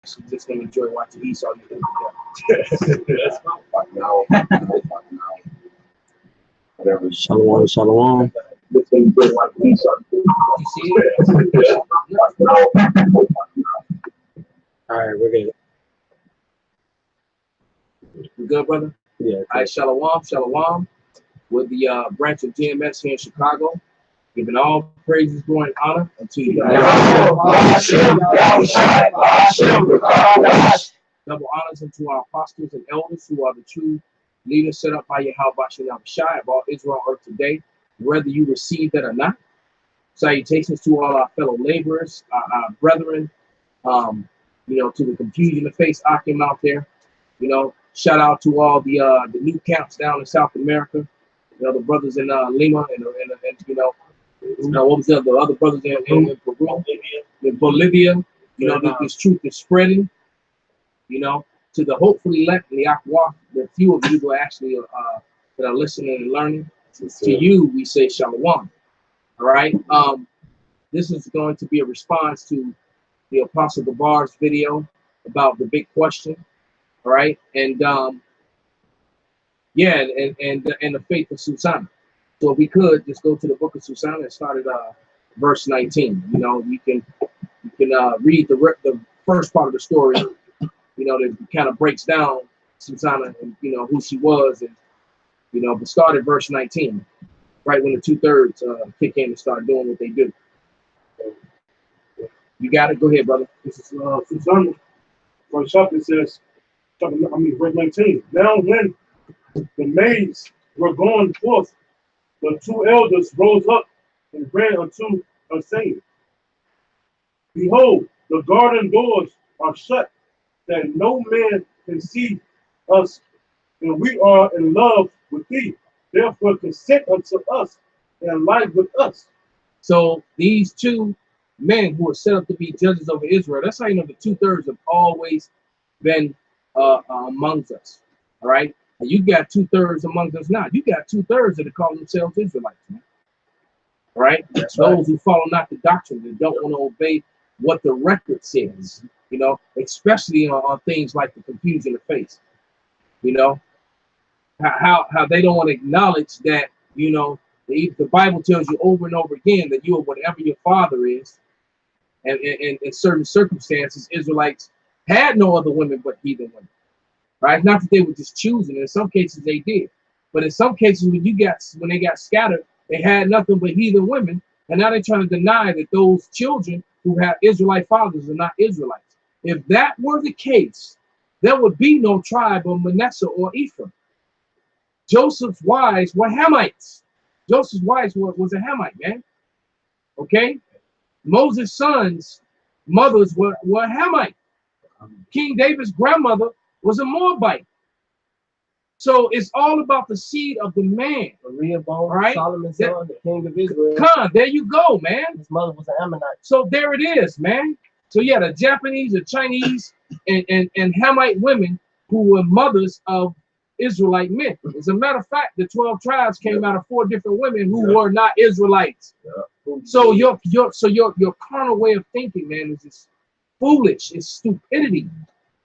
actually just gonna enjoy watching Esau get together. Whatever. Shalom, shalom. You see it? All right, we're good. You good, brother? Yeah. All right, shalom, shalom. With the branch of GMS here in Chicago, giving all praises, glory, and honor unto you. Double honors unto our apostles and elders who are the true leaders set up by Yahweh Shai of all Israel on earth today, whether you receive that or not. Salutations to all our fellow laborers, our brethren, to the confusion of face Akim out there. Shout out to all the new camps down in South America. The brothers in Lima and what was the other brothers in Peru, in Bolivia. This truth is spreading. To the hopefully elect the Aqua, the few of you who actually that are listening and learning. To you, we say shalom. All right. This is going to be a response to the Apostle Gabar's video about the big question. All right, and the faith of Susanna. So if we could just go to the book of Susanna and start at verse 19. You can read the first part of the story. That kind of breaks down Susanna and who she was, and but start at verse 19, right when the 2/3 kick in and start doing what they do. You got it. Go ahead, brother. This is Susanna. Verse chapter says, verse 19. Now when the maids were gone forth, the two elders rose up and ran unto her, saying, Behold, the garden doors are shut, that no man can see us, and we are in love with thee. Therefore consent unto us and lie with us. So these two men who are set up to be judges over Israel, that's how you know the 2/3 have always been amongst us. All right. And you got 2/3 amongst us now. You got 2/3 that are calling themselves Israelites, man. All right. That's those right. Who follow not the doctrine, that don't want to obey what the record says, especially on things like the confusion of faith. How they don't want to acknowledge that, the Bible tells you over and over again that you are whatever your father is. And in certain circumstances, Israelites had no other women but heathen women. Right? Not that they were just choosing. In some cases they did. But in some cases when they got scattered, they had nothing but heathen women. And now they're trying to deny that those children who have Israelite fathers are not Israelites. If that were the case, there would be no tribe of Manasseh or Ephraim. Joseph's wives were Hamites. Joseph's wives was a Hamite, man. Okay? Moses' sons' mothers were Hamite. King David's grandmother was a Moabite. So it's all about the seed of the man. Rehoboam, right? Solomon's son, the king of Israel. There you go, man. His mother was an Ammonite. So there it is, man. So yeah, the Japanese, the Chinese, and Hamite women who were mothers of Israelite men. As a matter of fact, the 12 tribes came out of 4 different women who were not Israelites. So your carnal way of thinking, man, is just foolish. It's stupidity.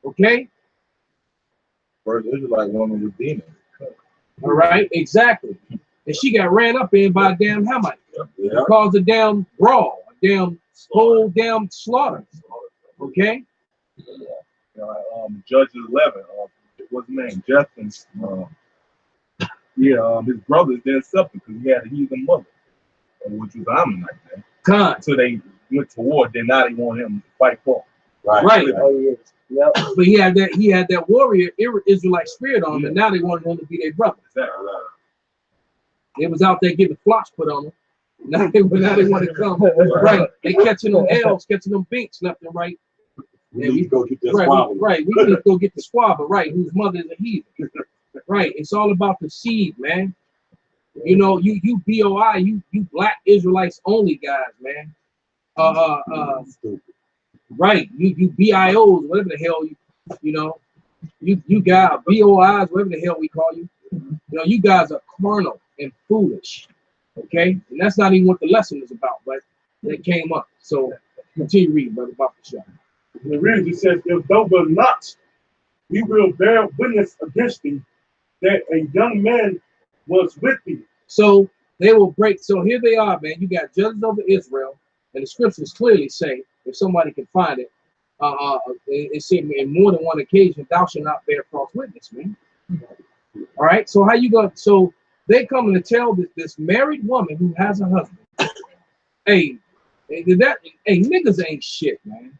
Okay. First Israelite woman was demon. All right, exactly. And she got ran up in by a damn Hamite. It caused a damn brawl, a damn whole damn slaughter. Okay. Judges 11. What's his name? Justin. His brothers didn't accept it because he had a heathen mother, which was Ammonite, man. So they went to war. Then now they want him to fight for. Right. Oh, yeah. Yep. But he had that warrior Israelite spirit on him, and now they wanted him to be their brother. Exactly. They was out there getting flocks put on them. Now they want to come. Right. They catching them L's, catching them binks left and right. We need to go get this squabble. Right. We need to go get the squabble, right, whose mother is a heathen. Right. It's all about the seed, man. You BOI, you black Israelites only guys, man. Right. You BIOs, whatever the hell you got BOIs, whatever the hell we call you. You guys are carnal and foolish. Okay? And that's not even what the lesson is about, but that came up. So continue reading, brother, about the show. The reason it says, if thou wilt not, we will bear witness against thee that a young man was with thee. So they will break. So here they are, man. You got judges over Israel, and the scriptures clearly say, if somebody can find it, it's in more than one occasion, thou shalt not bear false witness, man. All right. So how you going? So they coming to tell this married woman who has a husband, hey, niggas ain't shit, man.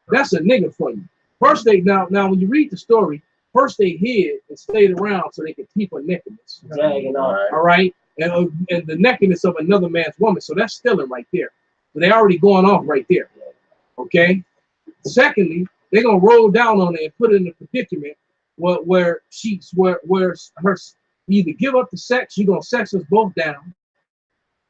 That's a nigga for you. First they now when you read the story, first they hid and stayed around so they could keep her nakedness. All right, and the nakedness of another man's woman. So that's stealing right there. So they already going off right there. Okay. Secondly, they're gonna roll down on it and put it in a predicament where her either give up the sex, you're gonna sex us both down,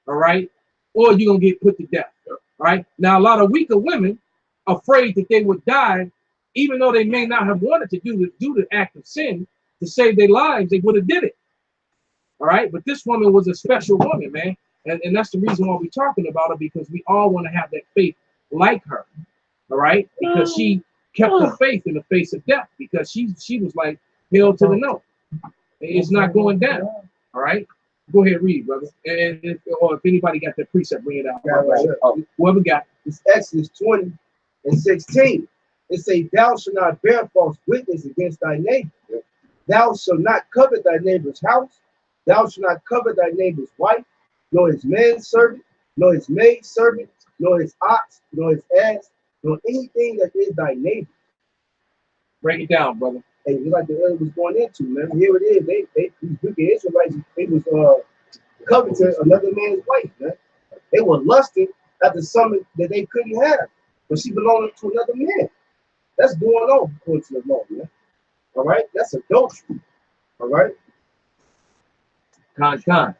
all right, or you're gonna get put to death. All right. Now a lot of weaker women, afraid that they would die, even though they may not have wanted to do the act of sin to save their lives, they would have did it. All right. But this woman was a special woman, man. And that's the reason why we're talking about her, because we all want to have that faith like her. All right. Because she kept her faith in the face of death, because she was like, hell to the no. It's not going down. All right. Go ahead, read, brother. Or if anybody got that precept, bring it out. Whoever got it. It's Exodus 20:16. It say, thou shalt not bear false witness against thy neighbor. Thou shalt not covet thy neighbor's house. Thou shalt not covet thy neighbor's wife, nor his manservant, nor his maidservant, nor his ox, nor his ass, nor anything that is thy neighbor. Break it down, brother. Hey, it's like the elder was going into, man. Here it is. These wicked Israelites, they was coveting another man's wife, man. They were lusting after something that they couldn't have, but she belonged to another man. That's going on according to the law, man. All right, that's adultery. All right. Con.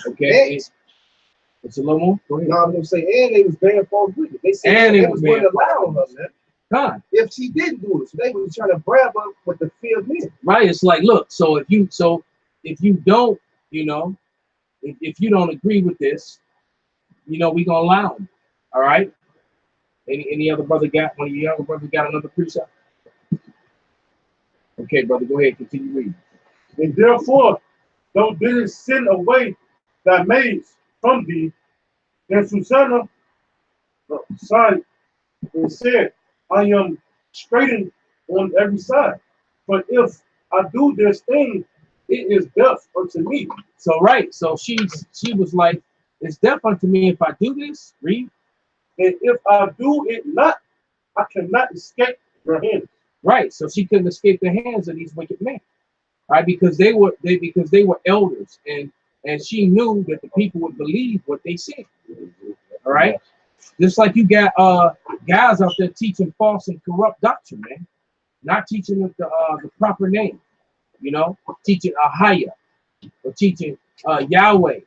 Okay. It's a little more. Go ahead. No, I'm gonna say, and they was bearing false witness. They said and they was going to allow her, man. Con. If she didn't do it, so they was trying to brag her with the fear of men. Right. It's like, look. So if you don't, if you don't agree with this, we gonna allow them. All right. Any other brother got one of your younger brothers got another precept? Okay, brother, go ahead, continue reading. And therefore, thou didst send away thy maids from thee, and Susanna sighed and said, I am straitened on every side. But if I do this thing, it is death unto me. So right, so she was like, it's death unto me if I do this. Read. And if I do it not, I cannot escape your hands. Right, so she couldn't escape the hands of these wicked men, right? Because they were elders, and she knew that the people would believe what they said. All right, just like you got guys out there teaching false and corrupt doctrine, man, not teaching the proper name, teaching Ahaya or teaching Yahweh,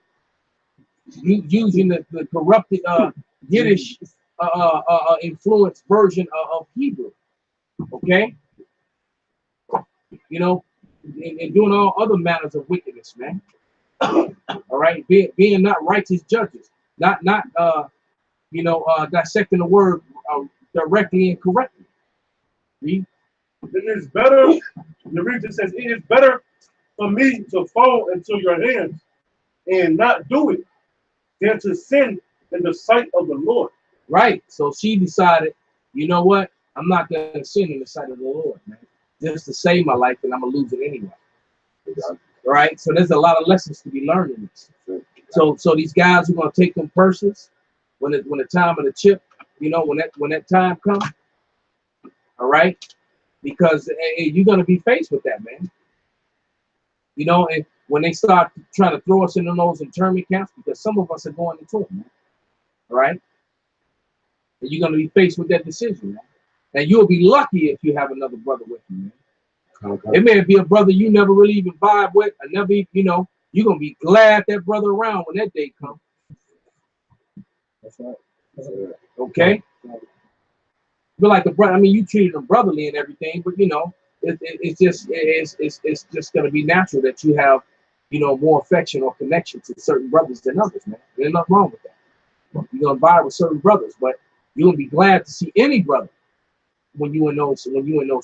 using the corrupted Yiddish influenced version of Hebrew. Okay, and doing all other manners of wickedness, man. All right, being not righteous judges, not dissecting the word directly and correctly. Read. It is better. The reason says it is better for me to fall into your hands and not do it than to sin in the sight of the Lord. Right. So she decided, you know what? I'm not going to sin in the sight of the Lord, man. Just to save my life, and I'm going to lose it anyway. Right? So there's a lot of lessons to be learned in this. So these guys are going to take them purses when the time of the chip, when that time comes. All right? Because you're going to be faced with that, man. And when they start trying to throw us into those internment camps, because some of us are going into them, man. All right? And you're going to be faced with that decision, man. And you'll be lucky if you have another brother with you, man. Okay. It may be a brother you never really even vibe with, and never, you're gonna be glad that brother around when that day comes. That's right. Okay. But like the brother, I mean, you treated them brotherly and everything, but it's just gonna be natural that you have, more affection or connection to certain brothers than others, man. There's nothing wrong with that. You're gonna vibe with certain brothers, but you're gonna be glad to see any brother when you in those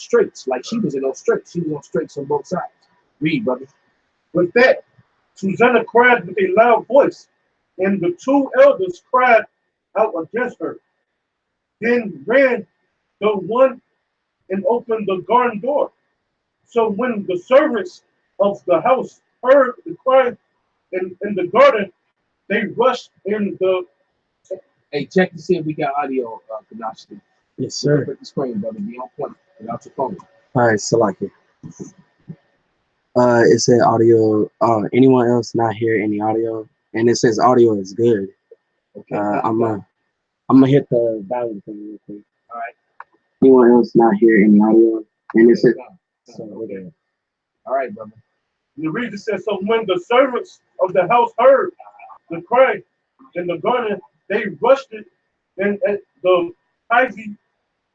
straits. Like she was in those straits. She was on straits on both sides. Read, brother. With that, Susanna cried with a loud voice, and the two elders cried out against her. Then ran the one and opened the garden door. So when the servants of the house heard the cry in the garden, they rushed in the. Hey, check to see if we got audio, Kanashi. Yes, sir. Put the screen, brother. Be on point. Without your phone. All right, Salaki. It said audio. Anyone else not hear any audio? And it says audio is good. Okay. I'm gonna hit the volume thing real quick. All right. Anyone else not hear any audio? And it says. So, okay. All right, brother. The reader says, so when the servants of the house heard the cry in the garden, they rushed it in at the ivy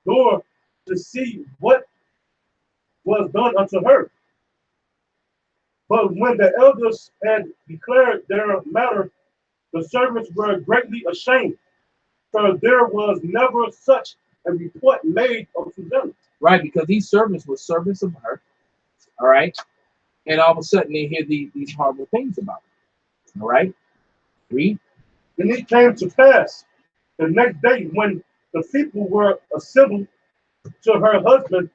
door to see what was done unto her. But when the elders had declared their matter, the servants were greatly ashamed, for there was never such a report made of Susanna. Right, because these servants were servants of her. All right. And all of a sudden they hear these horrible things about her. All right. Read. And it came to pass the next day when the people were assembled to her husband.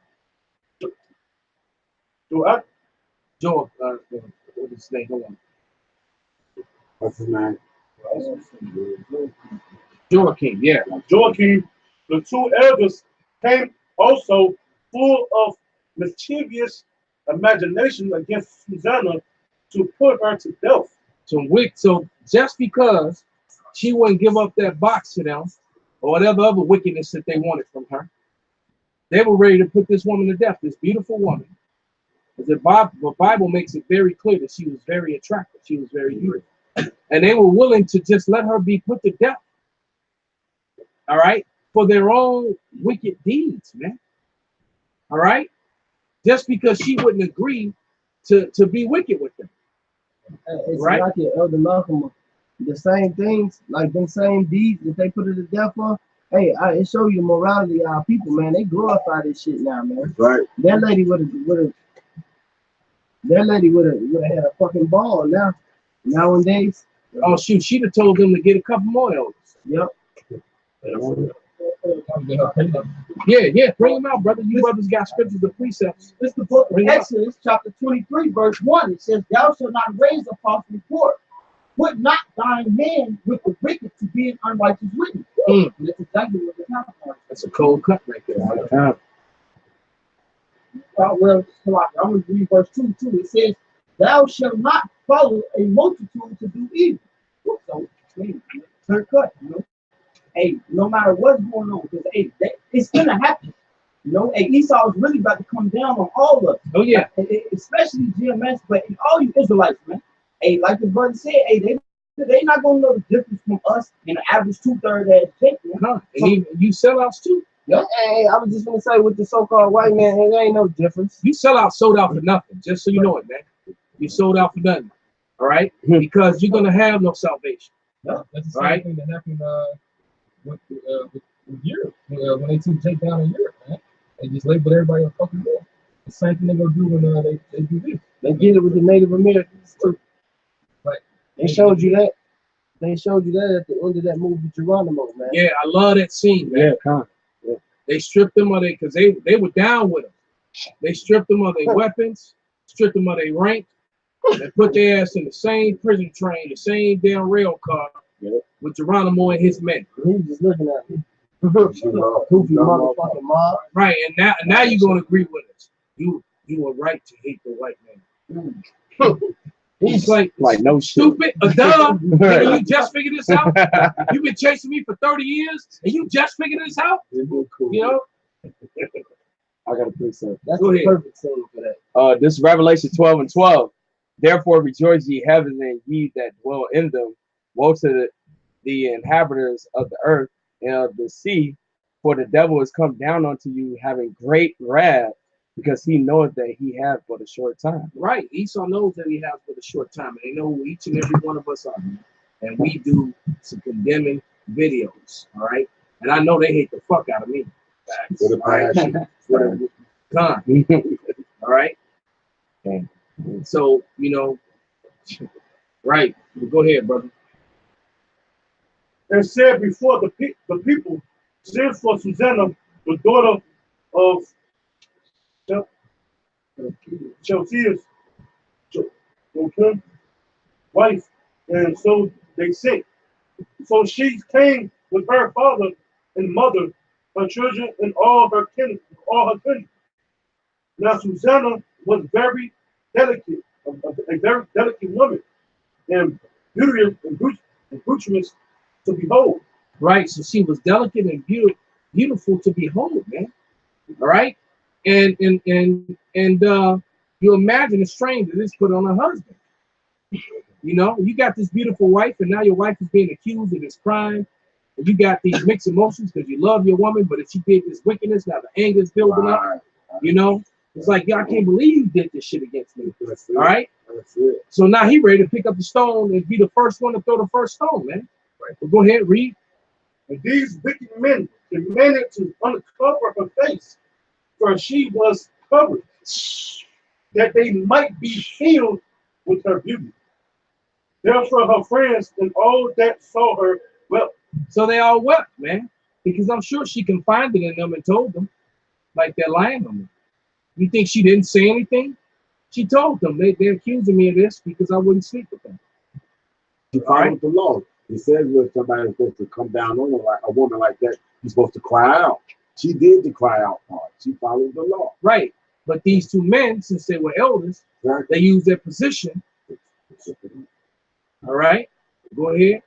Joel, what is his name? Hold on. What's his name? Joachim, yeah. Joachim, the two elders came also full of mischievous imagination against Susanna to put her to death. So just because she wouldn't give up that box to them or whatever other wickedness that they wanted from her, they were ready to put this woman to death, this beautiful woman. The Bible makes it very clear that she was very attractive. She was very beautiful. And they were willing to just let her be put to death. All right? For their own wicked deeds, man. All right? Just because she wouldn't agree to be wicked with them. It's right? like your Elder Malcolm, the same things, like them same deeds that they put her to death for. Hey, it show you the morality of our people, man. They glorify this shit now, man. Right. That lady would have had a fucking ball now. Nowadays. Oh shoot, she'd have told them to get a couple more elders. Yep. Yeah, bring them out, brother. You brothers got scriptures, the precepts. It's the book of Bring it up. Exodus, chapter 23, verse 1. It says, thou shalt not raise a false report. Put not thine hand with the wicked to be an unrighteous witness. Mm. That's exactly what the counterpart is. That's a cold cut right there. I'm going to read verse 2 too. It says, thou shalt not follow a multitude to do evil. So, clear cut, you know. Hey, no matter what's going on, because hey, it's gonna happen. You know, hey, Esau is really about to come down on all of us. Oh yeah. Especially GMS, but all you Israelites, man. Hey, like the brother said, hey, they not gonna know the difference from us and the average 2/3 ass chick, man. Huh. And even you sellouts too. Yep. Hey, I was just gonna say with the so-called white man, hey, there ain't no difference. You sellouts sold out for nothing, just so you know it, man. You sold out for nothing. All right? Because you're gonna have no salvation. That's the same Right. thing that happened with Europe when they took Jake down in Europe, man. They just labeled everybody a fucking war. The same thing they gonna do when they do this. They did it with the Native Americans too. Right. They showed you that. They showed you that at the end of that movie Geronimo, man. Yeah, I love that scene, man. Yeah. They stripped them of their, because they were down with them. They stripped them of their weapons, stripped them of their rank, and put their ass in the same prison train, the same damn rail car with Geronimo and his men. He was just looking at me. Goofy motherfucking mob. Right, and now you're gonna agree with us. You were right to hate the white man. He's like no stupid, a dumb. Nigga, you just figured this out. You've been chasing me for 30 years, and you just figured this out. Cool. You know. I got a precept. That's Go the ahead. perfect scene for that. This is Revelation 12:12. Therefore rejoice ye heavens and ye that dwell in them. Woe to the inhabitants of the earth and of the sea, for the devil is come down unto you having great wrath, because he knoweth that he hath but a short time. Right. Esau knows that he has for a short time, and they know who each and every one of us are. And we do some condemning videos, all right? And I know they hate the fuck out of me. With a passion. All right. So, you know, right. Go ahead, brother. And said before the people, send for Susanna, the daughter of Chelsea's wife. And so they sent. So she came with her father and mother, her children, and all her kin. Now Susanna was very delicate, a very delicate woman, and beauteous and virtuous to behold. Right. So she was delicate and beautiful to behold, man. All right. And you imagine the strain that this put on her husband. You know, you got this beautiful wife, and now your wife is being accused of this crime. And you got these mixed emotions because you love your woman, but if she did this wickedness, now the anger is building up. You know, it's like, y'all can't believe you did this shit against me. All right. So now he ready to pick up the stone and be the first one to throw the first stone, man. Right. Well, go ahead, read. And these wicked men demanded to uncover her face, for she was covered, that they might be filled with her beauty. Therefore, her friends and all that saw her wept. So they all wept, man, because I'm sure she confided in them and told them, like they're lying on me. You think she didn't say anything? She told them they're accusing me of this because I wouldn't sleep with them. She followed the law. It says when somebody's supposed to come down on her, like a woman like that, you're supposed to cry out. She did the cry out part. She followed the law. Right. But these two men, since they were elders, they used their position. All right. Go ahead.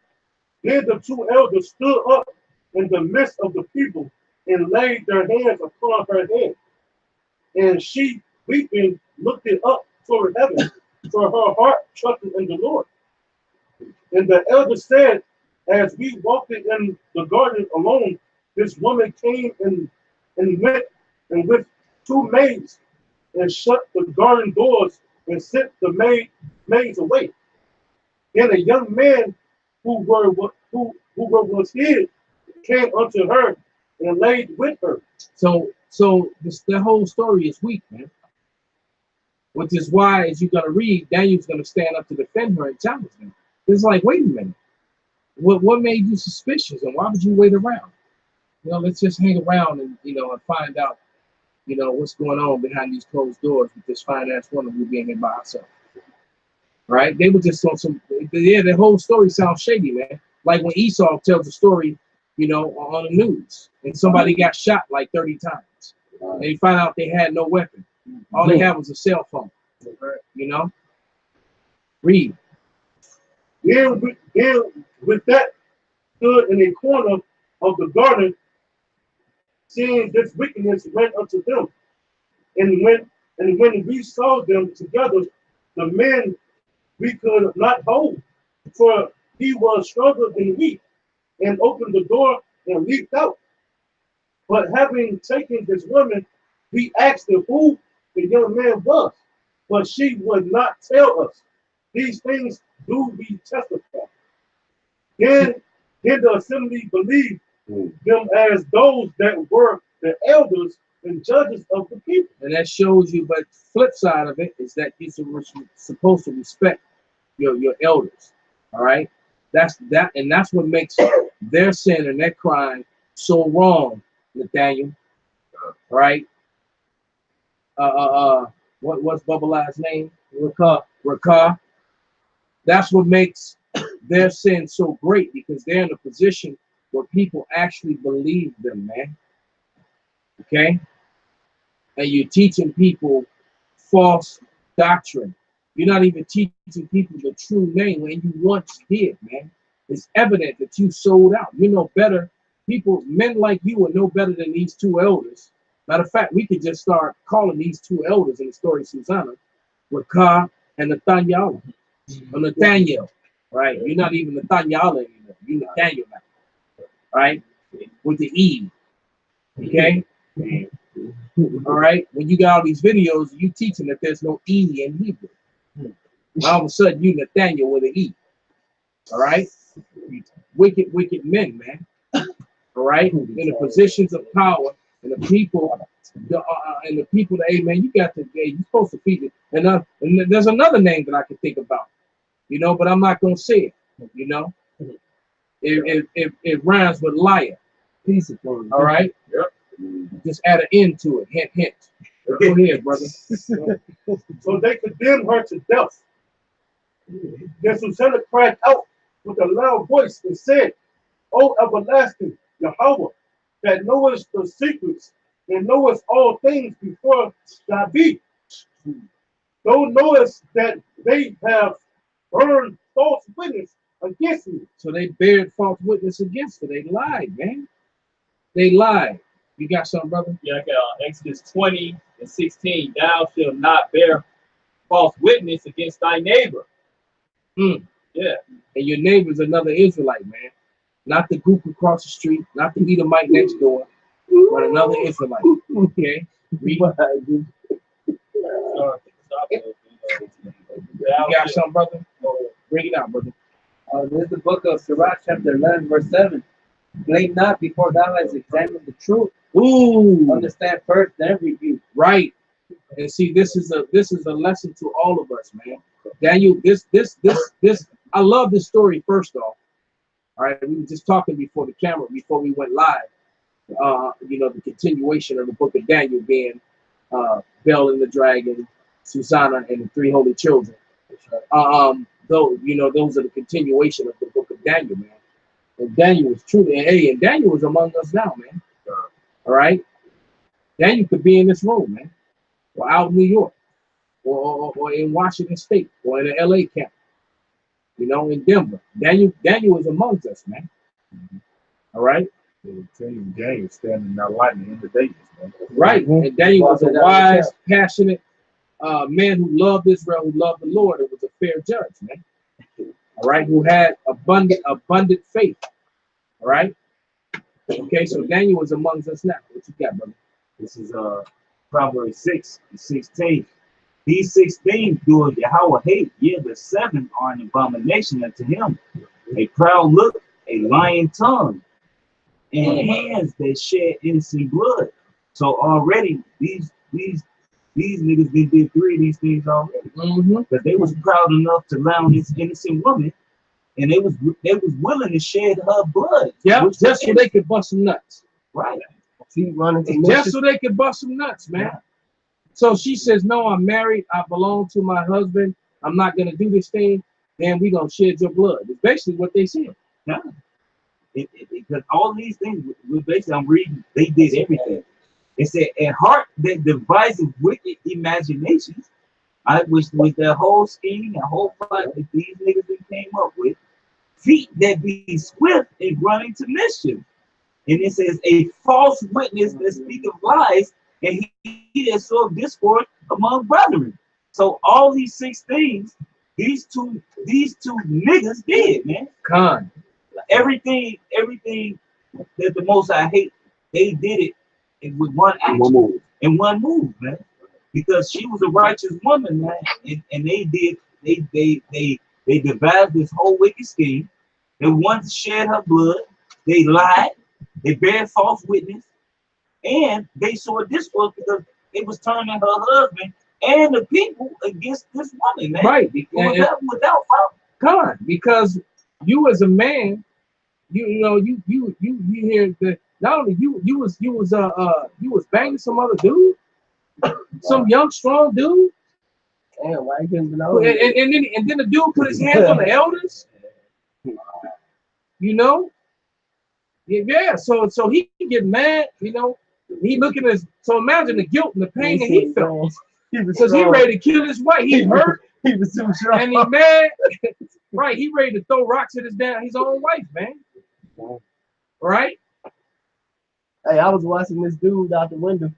Then the two elders stood up in the midst of the people and laid their hands upon her head. And she, weeping, looked it up toward heaven, for her heart trusted in the Lord. And the elder said, as we walked in the garden alone, this woman came and went and with two maids and shut the garden doors and sent the maids away. Then a young man who was hid came unto her and laid with her. So the whole story is weak, man. Which is why, as you're gonna read, Daniel's gonna stand up to defend her and challenge them. It's like, wait a minute, what made you suspicious, and why would you wait around? You know, let's just hang around and and find out, what's going on behind these closed doors with this fine ass woman who being here by herself. Right? They were just on some. Yeah, the whole story sounds shady, man. Like when Esau tells a story, on the news, and somebody got shot like 30 times, and they found out they had no weapon. All they had was a cell phone. Read. Then with that stood in a corner of the garden, seeing this wickedness went unto them. And when we saw them together, the men we could not hold, for he was stronger than we, and opened the door and leaped out. But having taken this woman, we asked her who the young man was, but she would not tell us. These things do we testify. Then the assembly believed them as those that were the elders and judges of the people. And that shows you, but flip side of it is that you're supposed to respect your elders. All right, that's what makes their sin and their crime so wrong, Nathaniel. All right. What's Bubble Eye's name? Rakah. That's what makes their sin so great, because they're in a position where people actually believe them, man. Okay? And you're teaching people false doctrine. You're not even teaching people the true name when you once did, man. It's evident that you sold out. You know better. Men like you are no better than these two elders. Matter of fact, we could just start calling these two elders in the story of Susanna, Rakah and Nathaniel. Or Nathaniel, right? You're not even Nathaniel anymore. You're Nathaniel now, right? With the E, okay? All right? When you got all these videos, you teaching that there's no E in Hebrew. All of a sudden, you Nathaniel with an E, all right? Wicked men, man, all right? In the positions of power and the people, that, hey man, you got to, hey, you're supposed to feed it. And there's another name that I can think about, you know, but I'm not gonna say it, you know. It rhymes with liar. Piece of fun. All right. Yep. Just add an end to it. Hint, hint. Go ahead, brother. So they condemned her to death. Then Susanna cried out with a loud voice and said, O everlasting Yahweh, that knowest the secrets and knowest all things before thy be. Thou knowest that they have burned false witness against me. So they bared false witness against her. They lied, man. They lied. You got something, brother? Yeah, I got Exodus 20:16. Thou shalt not bear false witness against thy neighbor. Yeah. And your neighbor's another Israelite, man. Not the group across the street, not the Edomite next door, but another Israelite. Okay? Read. You got something, brother? Bring it out, brother. This is the book of Sirach, chapter 11, verse 7. Blame not before thou hast examined the truth. Ooh. Understand first, then review. Right. And see, this is a lesson to all of us, man. Daniel, this, I love this story, first off. All right, we were just talking before the camera, before we went live. You know, the continuation of the book of Daniel being Bel and the dragon, Susanna, and the three holy children. Though, you know, those are the continuation of the book of Daniel, man. And Daniel was truly, and Daniel was among us now, man. All right, Daniel could be in this room, man, or out in New York, or in Washington State, or in the LA camp, you know, in Denver. Daniel was amongst us, man. All right. Daniel standing in that light in the days, man. Right. And Daniel was a wise, passionate man who loved Israel, who loved the Lord, and was a fair judge, man. All right, who had abundant faith. All right. Okay, so Daniel was amongst us now. What you got, brother? This is Proverbs 6:16. These 16 do Yahweh hate, yea, the 7 are an abomination unto him. A proud look, a lying tongue, and hands that shed innocent blood. So already these niggas did 3 of these things already. But they was proud enough to allow this innocent woman, and they was willing to shed her blood. Yeah, just so they could bust some nuts. Right. Just so they could bust some nuts, man. Yeah. So she says, no, I'm married. I belong to my husband. I'm not going to do this thing. Then we're going to shed your blood. It's basically what they said. Yeah. Because all these things, basically, I'm reading, they did everything. It said, at heart, that devises wicked imaginations. I wish with that whole scheme and whole plot that these niggas came up with, feet that be swift and run into mischief. And it says, a false witness that speak of lies, and he that sow discord among brethren. So all these 6 things, these two niggas did, man. Con. Everything that the Most I hate, they did it with one action, in one move, man. Because she was a righteous woman, man, and they devised this whole wicked scheme. They wanted to shed her blood. They lied. They bear false witness, and they saw discord because it was turning her husband and the people against this woman, man. Right. Without fault. God, because you as a man, you hear that not only you was banging some other dude, some young strong dude. Damn, why couldn't know? And then the dude put his hands on the elders. You know. Yeah, so he can get mad, you know. He looking at so imagine the guilt and the pain that he felt. Because he ready to kill his wife. He hurt. He was too strong. And he mad. Right, he ready to throw rocks at his own wife, man. Right? Hey, I was watching this dude out the window.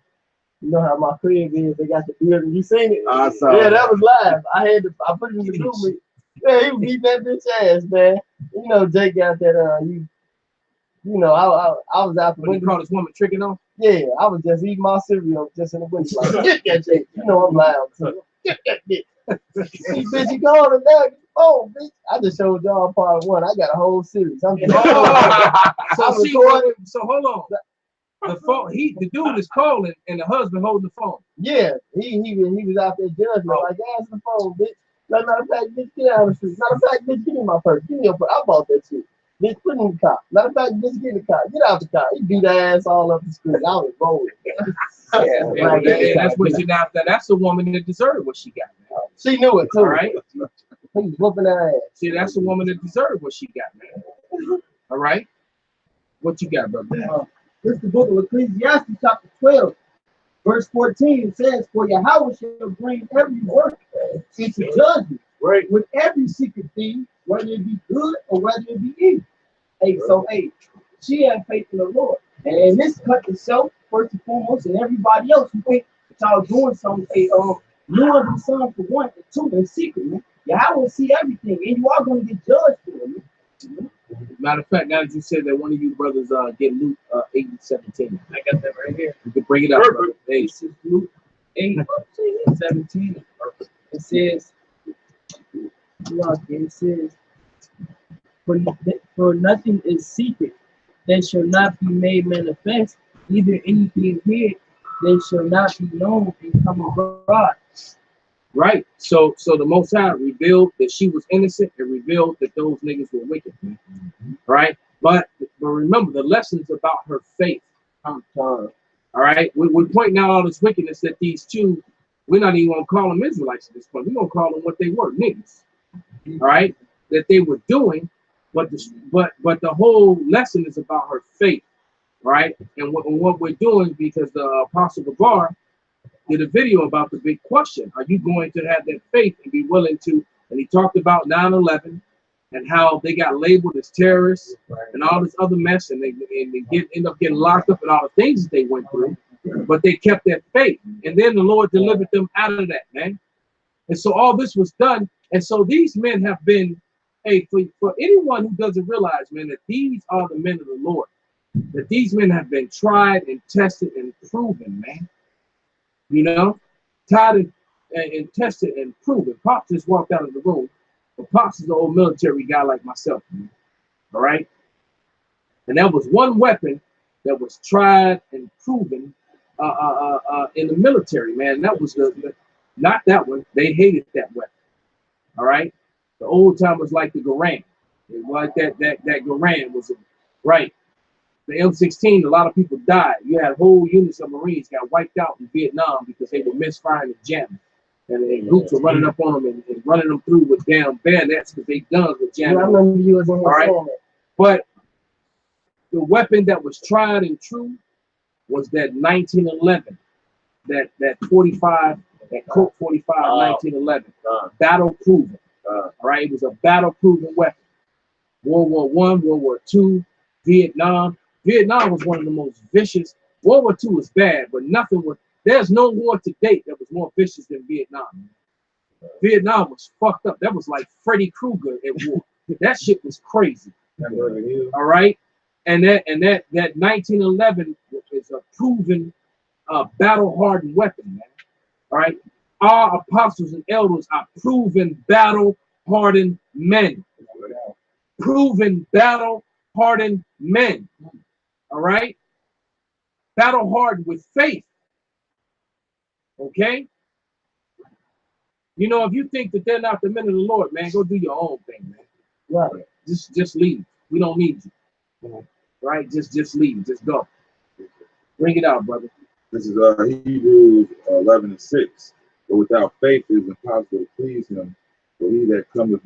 You know how my crib is, they got the building. You seen it? I saw it. That was live. I put it in the movie. Yeah, he was beating that bitch ass, man. You know, Jake got that you know, I was out the window. You call this woman tricking on? Yeah, I was just eating my cereal just in the window. Like, get that Jake. You know I'm loud. So get that bitch. Bitch, you called her back. Oh, bitch. I just showed y'all part 1. I got a whole series. I'm just so hold on. The phone. The dude is calling, and the husband holding the phone. Yeah, he was out there judging. Like, answer the phone, bitch. Like, matter of fact, bitch, get out of the street. Matter of fact, bitch, give me my purse. Give me your purse. I bought that shit. Bitch, put it in the car. Matter of fact, bitch, get in the car. Get out the car. He beat the ass all up the street. I was rolling. That's what she now. That's the woman that deserved what she got. Man. She knew it too. All right. He was whooping her ass. See, that's the woman that deserved what she got, man. All right. What you got, brother? This is the book of Ecclesiastes, chapter 12, verse 14. It says, "For Yahweh shall bring every work into judgment, Right. with every secret thing, whether it be good or whether it be evil." Hey, so hey, she had faith in the Lord, and this cut itself first and foremost, and everybody else who think that y'all doing something. Hey, you want to do something for one, and two, in secret, man. Yahweh will see everything, and you are going to get judged for it, man. Matter of fact, now that you said that one of you brothers get Luke 8:17. I got that right here. You can bring it up, brother. Hey. This is Luke 8:17. It says, it says, for nothing is secret that shall not be made manifest, neither anything hid that shall not be known and come abroad. Right. So the Most High revealed that she was innocent and revealed that those niggas were wicked. Right. But remember the lessons about her faith. All right. We're pointing out all this wickedness that these two, we're not even gonna call them Israelites at this point. We're gonna call them what they were, niggas. All right. That they were doing, but the whole lesson is about her faith. Right. And what we're doing, because the Apostle Gabar did a video about the big question: are you going to have that faith and be willing to? And he talked about 9/11 and how they got labeled as terrorists and all this other mess, and they end up getting locked up and all the things that they went through, but they kept that faith, and then the Lord delivered them out of that, man. And so all this was done, and so these men have been, hey, for anyone who doesn't realize, man, that these are the men of the Lord, that these men have been tried and tested and proven, man. You know, tried and tested and proven. Pops just walked out of the room. But Pops is an old military guy like myself. Man. All right. And that was one weapon that was tried and proven in the military, man. That was not that one. They hated that weapon. All right. The old timers like the Garand. It was like that Garand was right. The M16, a lot of people died. You had whole units of Marines got wiped out in Vietnam because they were misfiring and jamming. And groups were running up on them and running them through with damn bayonets because they guns were jamming. I remember you was on the phone. But the weapon that was tried and true was that 1911, that 45, that Colt 45, 1911, battle proven. All right, it was a battle proven weapon. World War I, World War II, Vietnam. Vietnam was one of the most vicious. World War II was bad, but there's no war to date that was more vicious than Vietnam. Vietnam was fucked up. That was like Freddy Krueger at war. That shit was crazy. All right. And that 1911 is a proven battle-hardened weapon, man. All right. Our apostles and elders are proven battle-hardened men. Proven battle-hardened men. All right. Battle hardened with faith. Okay. You know, if you think that they're not the men of the Lord, man, go do your own thing, man. Right. Just leave. We don't need you. Right. Just leave. Just go. Bring it out, brother. This is Hebrews 11:6. But without faith it is impossible to please him. For he that cometh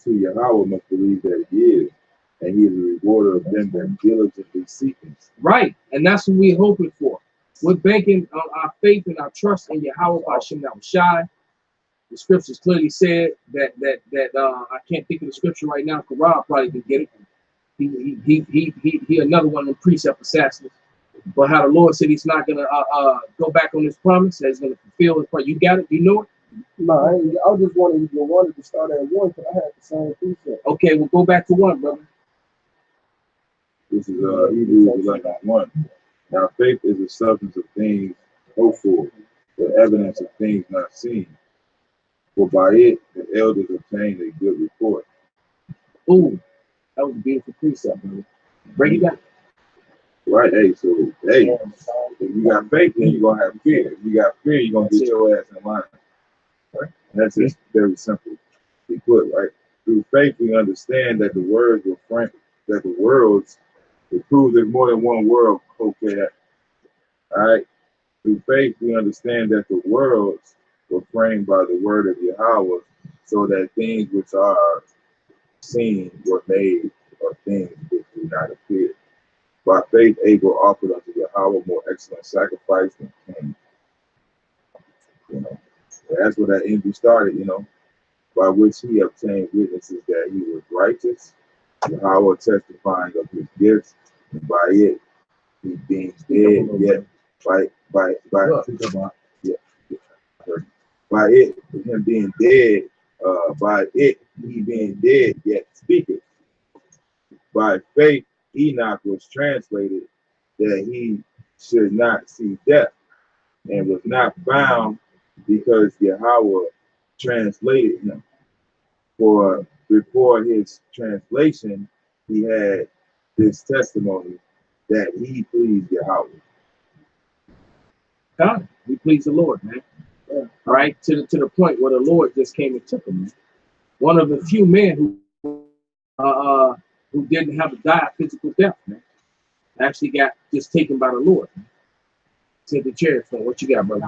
to Yahweh must believe that he is, and he is a rewarder of them that diligently seek him. Right, and that's what we're hoping for. We're banking on our faith and our trust in Yahweh Hashem Shai. The scriptures clearly said that I can't think of the scripture right now. Quran probably can get it. He another one of the precept assassins. But how the Lord said he's not gonna go back on his promise, that he's gonna fulfill his part. You got it? You know it? No, I was just wondering if you wanted to start at 1 because I had the same precept. Okay, we'll go back to 1, brother. This is Hebrews 11:1. Now faith is the substance of things hoped for, the evidence of things not seen. For by it the elders obtained a good report. Ooh, that was a beautiful precept, brother. Break it down. Right? Hey, so hey, if you got faith, then you're gonna have fear. If you got fear, you're gonna get your ass in line. Right? And that's just very simple to put, right? Through faith, we understand that the words were framed, that the worlds, it proves there's more than one world. Okay, all right. Through faith, we understand that the worlds were framed by the word of Yahweh, so that things which are seen were made of things which do not appear. By faith, Abel offered unto Yahweh more excellent sacrifice than Cain. You know, that's where that envy started, you know, by which he obtained witnesses that he was righteous, Yahweh testifying of his gifts, and by it he being dead, yet by it him being dead, by it he being dead, yet speaketh. By faith Enoch was translated that he should not see death, and was not found because Yahweh translated him. For before his translation, he had this testimony that he pleased Yahweh. God, he pleased the Lord, man. Yeah. All right, to the point where the Lord just came and took him, man. One of the few men who didn't have to die a physical death, man. Actually got just taken by the Lord. Man. Take the chair, so what you got, brother?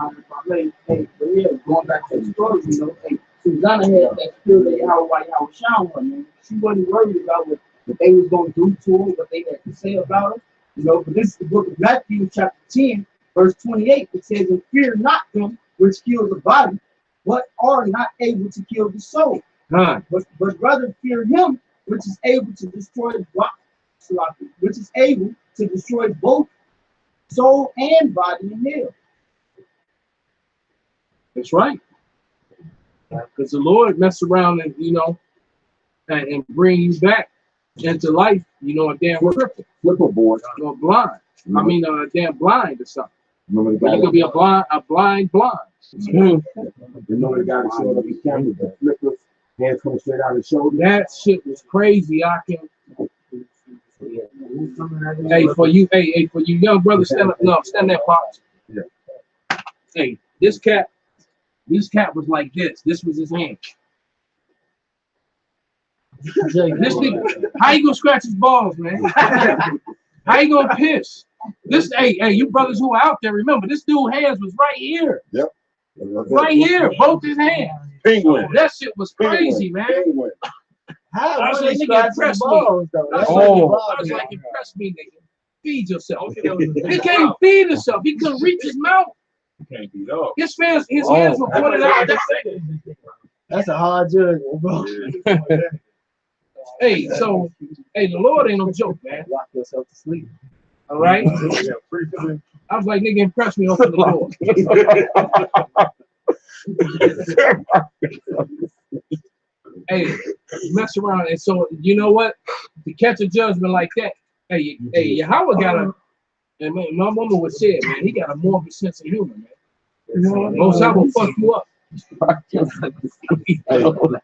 Hey, but yeah, going back to the story, you know, hey, Susanna had that spirit of how shine one, man. She wasn't worried about what they was going to do to her, what they had to say about her. You know, but this is the book of Matthew, chapter 10, verse 28. It says, and fear not them which kill the body, but are not able to kill the soul. But rather fear him which is able to destroy the body, which is able to destroy both soul and body in hell. That's right. Because the Lord mess around and, you know, and bring you back into life, you know, a damn flipper board, you know, blind. I mean, damn blind or something. You could be a blind. You know the guy that showed up, he carried the flippers, hands coming straight out his shoulder. That shit was crazy. I can. Hey, for you young brothers, stand up. No, stand there, pops. Yeah. Hey, this cat was like this. This was his hand. This nigga, how you gonna scratch his balls, man? How you gonna piss? This, hey, you brothers who are out there, remember this dude's hands was right here. Yep. Right here, both his hands. Penguin. That shit was crazy, man. Penguin. I was like, nigga, impress me. I was like, impress me, nigga. Feed yourself. He can't feed himself. He couldn't reach his mouth. He can't beat up. His hands were pointed out. That's a hard judgment, bro. Yeah. Hey, so, hey, the Lord ain't no joke, man. Lock yourself to sleep. All right? I was like, nigga, impress me, open the door. Hey, mess around. And so, you know what? To catch a judgment like that, hey, Yahweh got a, and man, my mama would say it, man, he got a morbid sense of humor, man. Most I will fuck you up. Hey,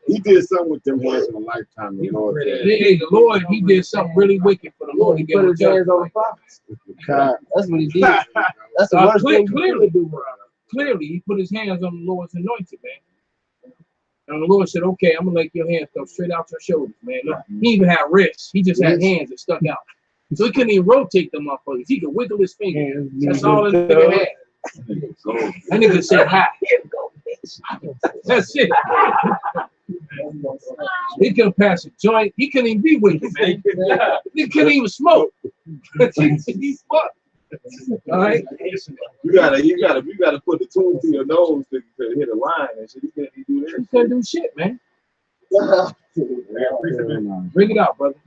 he did something with them hands in a lifetime. The Lord, hey, the Lord, he did something really wicked for the Lord to get his hands on the prophets. That's what he did. That's the worst thing clearly, clearly, he put his hands on the Lord's anointed, man. And the Lord said, okay, I'm gonna let your hands come straight out your shoulders, man. Look, he even had wrists. He just had hands that stuck out. So he couldn't even rotate them motherfuckers. He could wiggle his fingers. That's all that nigga had. That nigga said hi. That's it. He couldn't pass a joint. He couldn't even be with you, man. He couldn't even smoke. He smoked. All right. You gotta put the tune to your nose to hit a line and shit. You can't do that. You couldn't do shit, man. Bring it out, brother.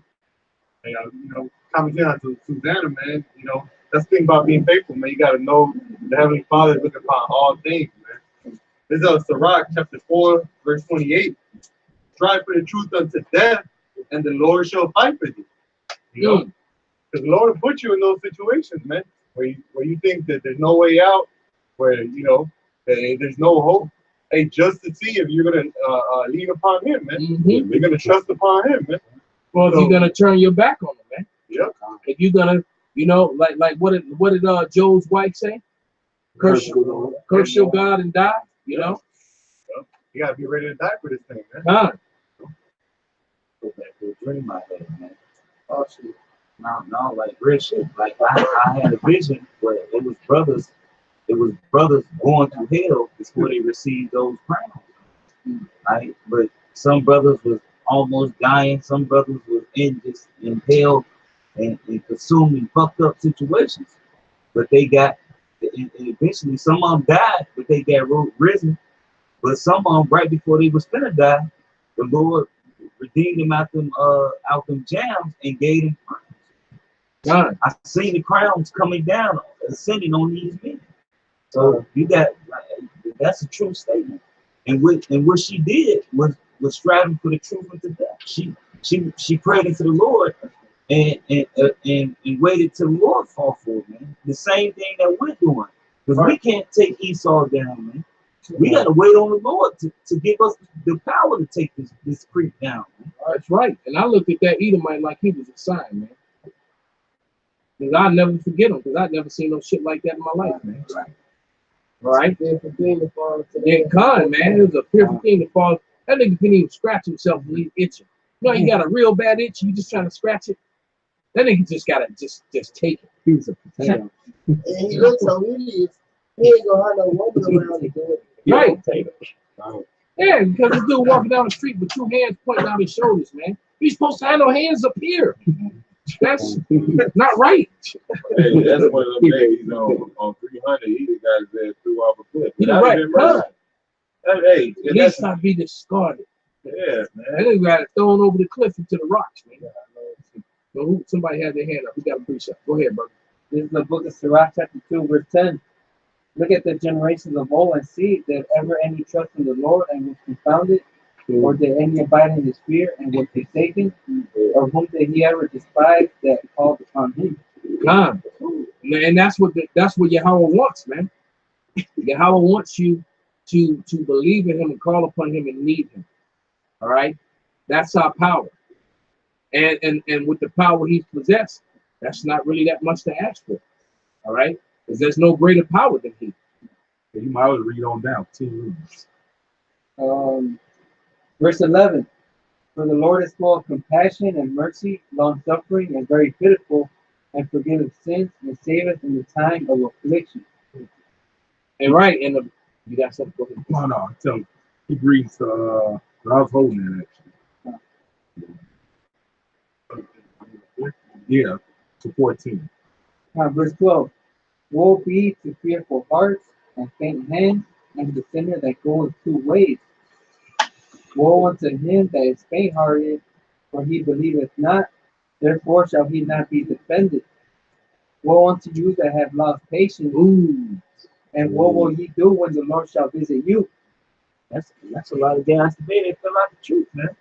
You know, coming down to Susanna, man. You know, that's the thing about being faithful, man. You gotta know the Heavenly Father is looking upon all things, man. This is Sirach chapter 4, verse 28. Try for the truth unto death, and the Lord shall fight for you. You know, because the Lord will put you in those situations, man, where you think that there's no way out, where you know that there's no hope. Hey, just to see if you're gonna lean upon Him, man. Mm-hmm. You're gonna trust upon Him, man. Well, if you're gonna turn your back on Him, man. Yep. If you're gonna You know, like what did Joe's wife say? Curse your God and die. You know. You gotta be ready to die for this thing, man. Go back to a dream I had, man. Oh shit. No, like real shit. Like I had a vision where it was brothers going to hell before they received those crowns. Right? But some brothers was almost dying, some brothers was in hell and consumed in fucked up situations. But they got and eventually some of them died, but they got risen. But some of them right before they was finna die, the Lord redeemed them out them jams and gave them crowns. I seen the crowns coming down, ascending on these men. So you got that's a true statement. And what she did was striving for the truth unto death. She prayed unto the Lord and waited till the Lord fall for it, man. The same thing that we're doing. Because we can't take Esau down, man. We gotta wait on the Lord to give us the power to take this creep down, man. That's right. And I looked at that Edomite like he was a sign, man. Because I'll never forget him, because I'd never seen no shit like that in my life, man. Right? Yeah, Khan, man. It was a fearful thing to fall. That nigga couldn't even scratch himself when he's itching. You know, you got a real bad itch, you just trying to scratch it. That nigga just gotta just take it. He was a potato. And he looks so hideous. He ain't gonna have no woman around to do it. Right. Yeah, because this dude walking down the street with two hands pointing out his shoulders, man. He's supposed to have no hands up here. That's not right. Hey, that's one of them days on 300. He the guy that threw off a cliff. You're right. Hey, at least not be discarded. Yeah, man. That nigga got it thrown over the cliff into the rocks, man. So somebody had their hand up. We got a precept. Go ahead, brother. This is the book of Sirach, chapter 2, verse 10. Look at the generations of old and see that ever any trust in the Lord and was confounded, or did any abide in his fear and was forsaken, or whom did he ever despise that called upon him? God. And that's what Yahweh wants, man. Yahweh wants you to believe in him and call upon him and need him. All right? That's our power. And with the power he's possessed, that's not really that much to ask for. All right? Because there's no greater power than he. You might as well read on down 10 rooms. Verse 11. For the Lord is full of compassion and mercy, long-suffering, and very pitiful, and forgiveth sins, and saveth in the time of affliction. And right, and you got something? Go ahead. No, tell him. He reads I was holding it actually. Yeah, to 14. Verse 12. Woe be to fearful hearts and faint hands, and the sinner that goeth 2 ways. Woe unto him that is faint-hearted, for he believeth not, therefore shall he not be defended. Woe unto you that have lost patience, and what will ye do when the Lord shall visit you? That's a lot of guys today. They feel like the truth, man.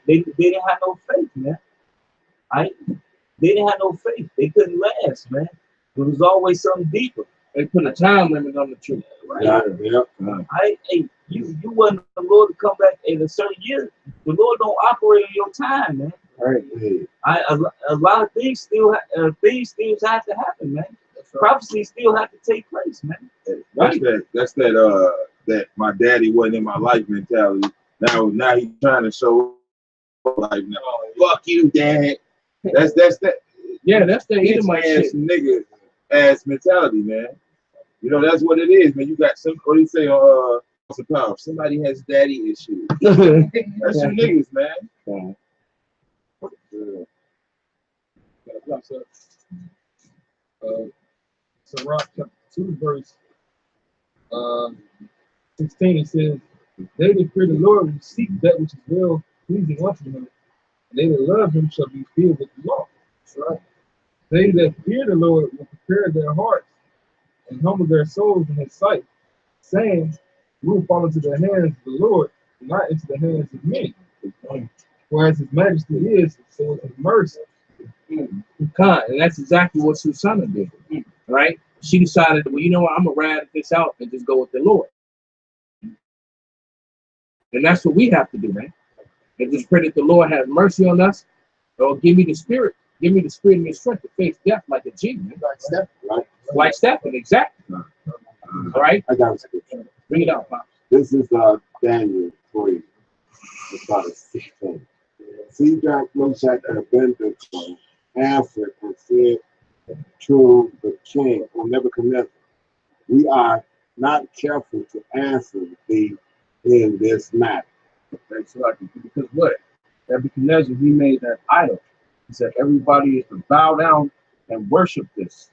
They didn't have no faith, man. They didn't have no faith. They couldn't last, man. There was always something deeper. They put a time limit on the truth. Right? You want the Lord to come back in a certain year. The Lord don't operate on your time, man. Right. A lot of things still have to happen, man. Prophecy still have to take place, man. That's that my daddy wasn't in my life mentality. Now he's trying to show like, no, fuck you, dad. That's that. Yeah, that's the Edomite shit. Nigga ass mentality, man. You know, that's what it is, man. You got some, what do you say, power. Somebody has daddy issues. That's your niggas, man. Sirach chapter 2, verse 16, it says, they that fear the Lord will seek that which is well pleasing unto him, and they that love him shall be filled with the law. That's right. They that fear the Lord will prepare their hearts and humble their souls in his sight, saying, we will fall into the hands of the Lord, not into the hands of men. Whereas his majesty is, so is his mercy. And that's exactly what Susanna did, right? She decided, well, you know what, I'm gonna ride this out and just go with the Lord. And that's what we have to do, man. And just pray that the Lord have mercy on us, or give me the spirit Give me the spirit and the strength to face death like a G, man. Like Steph, Right? Like Stephen, exactly. All right, I got it. bring it out, Pops. This is Daniel 3, verse 16. Shadrach, Meshach, and Abednego answered and said to the king, O Nebuchadnezzar, we are not careful to answer thee in this matter. That's right. Because what? Nebuchadnezzar, he made that idol. He said everybody is to bow down and worship this.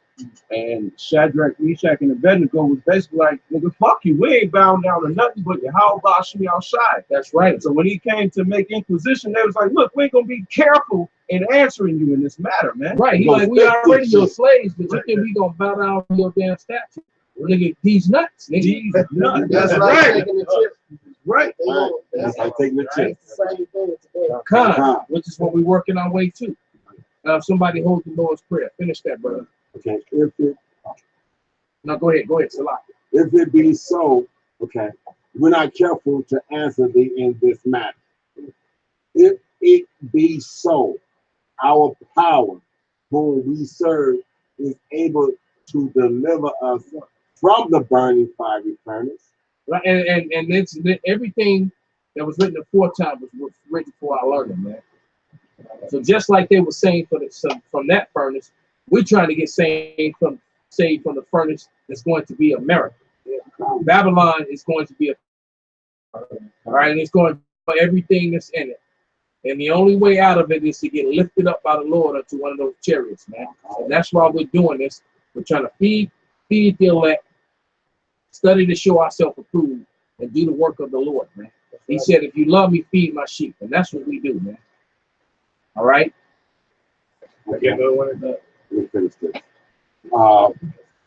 And Shadrach, Meshach, and Abednego was basically like, nigga, fuck you. We ain't bowing down to nothing but Yahweh Bashmi outside. That's right. So when he came to make inquisition, they was like, look, we ain't gonna be careful in answering you in this matter, man. Right. He like, we already your slaves, but you think we gonna bow down to your damn statue? Nigga, these nuts. Nigga. These nuts. That's like taking the chip. Right. That's like taking the chip. It's the same thing today. Con, which is what we're working our way to. Somebody hold the Lord's Prayer. Finish that, brother. Okay, if it No, go ahead, Salah. if it be so, okay, we're not careful to answer thee in this matter. If it be so, our power, whom we serve, is able to deliver us from the burning fiery furnace. Right, and it's everything that was written aforetime was written for our learning, man. So just like they were saying from that furnace, we're trying to get saved from the furnace that's going to be America. Babylon is going to be all right, and it's going to be everything that's in it. And the only way out of it is to get lifted up by the Lord unto one of those chariots, man. And that's why we're doing this. We're trying to feed the elect, study to show ourselves approved, and do the work of the Lord, man. He said, if you love me, feed my sheep. And that's what we do, man. All right? Okay. Let me finish this.